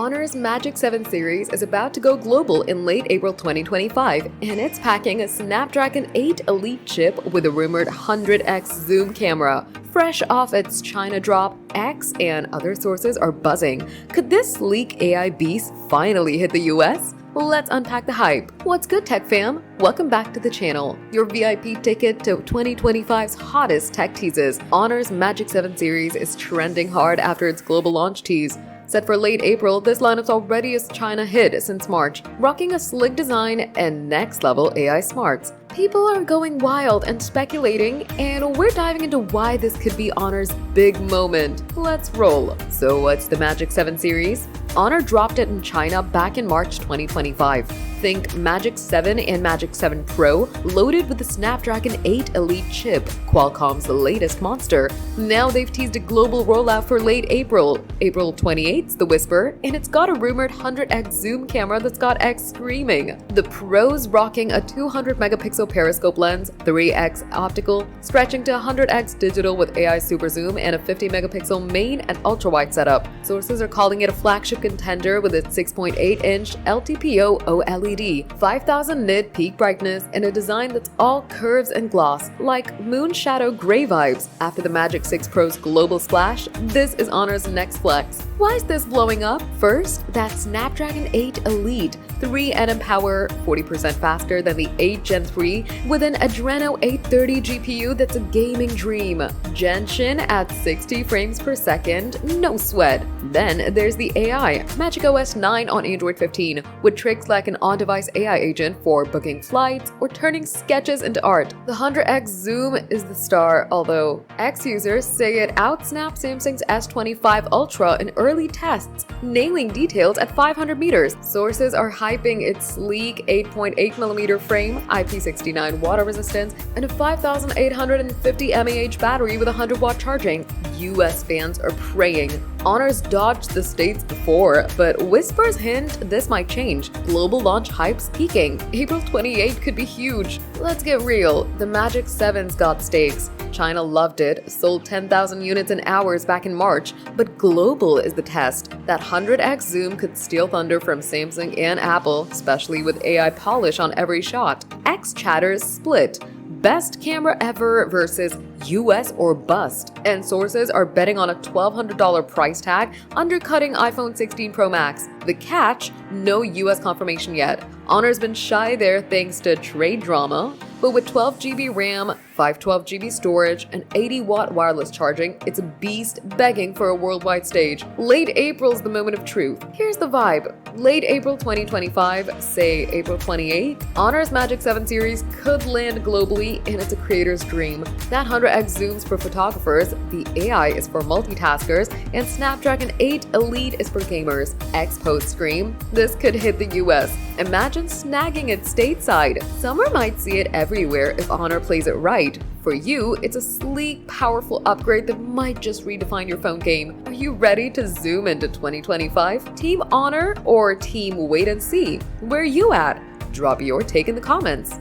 Honor's Magic 7 series is about to go global in late April 2025, and it's packing a Snapdragon 8 Elite chip with a rumored 100x zoom camera. Fresh off its China drop, X and other sources are buzzing. Could this sleek AI beast finally hit the US? Let's unpack the hype. What's good, tech fam? Welcome back to the channel. Your VIP ticket to 2025's hottest tech teases. Honor's Magic 7 series is trending hard after its global launch tease. Set for late April, this lineup's already a China hit since March, rocking a slick design and next-level AI smarts. People are going wild and speculating, and we're diving into why this could be Honor's big moment. Let's roll. So what's the Magic 7 series? Honor dropped it in China back in March 2025. Think Magic 7 and Magic 7 Pro, loaded with the Snapdragon 8 Elite chip, Qualcomm's latest monster. Now they've teased a global rollout for late April. April 28th's the whisper, and it's got a rumored 100x zoom camera that's got X screaming. The Pro's rocking a 200-megapixel periscope lens, 3x optical, stretching to 100x digital with AI super zoom, and a 50-megapixel main and ultra-wide setup. Sources are calling it a flagship contender with its 6.8-inch LTPO OLED, 5000 nit peak brightness, and a design that's all curves and gloss, like moon shadow gray vibes. After the Magic 6 Pro's global splash, this is Honor's next flex. Why is this blowing up? First, that Snapdragon 8 Elite, 3 nm power, 40% faster than the 8 Gen 3, with an Adreno 830 GPU that's a gaming dream. Genshin at 60 frames per second, no sweat. Then there's the AI, Magic OS 9 on Android 15, with tricks like an on-device AI agent for booking flights or turning sketches into art. The 100x zoom is the star, although X users say it outsnaps Samsung's S25 Ultra in early tests, nailing details at 500 meters. Sources are hyping its sleek 8.8mm frame, IP69 water resistance, and a 5850 mAh battery with 100-watt charging. US fans are praying. Honor's dodged the States before, but whispers hint this might change. Global launch hype's peaking. April 28 could be huge. Let's get real. The Magic 7's got stakes. China loved it, sold 10,000 units in hours back in March, but global is the test. That 100x zoom could steal thunder from Samsung and Apple, especially with AI polish on every shot. X chatters split. Best camera ever versus US or bust. And sources are betting on a $1,200 price tag, undercutting iPhone 16 Pro Max. The catch? No US confirmation yet. Honor's been shy there thanks to trade drama, but with 12GB RAM, 512GB storage, and 80-watt wireless charging, it's a beast begging for a worldwide stage. Late April's the moment of truth. Here's the vibe. Late April 2025, say April 28th, Honor's Magic 7 series could land globally, and it's a creator's dream. That 100x zooms for photographers, the AI is for multitaskers, and Snapdragon 8 Elite is for gamers. X post scream, this could hit the US. Imagine snagging it stateside. Summer might see it everywhere if Honor plays it right. For you, it's a sleek, powerful upgrade that might just redefine your phone game. Are you ready to zoom into 2025? Team Honor or Team Wait and See? Where are you at? Drop your take in the comments.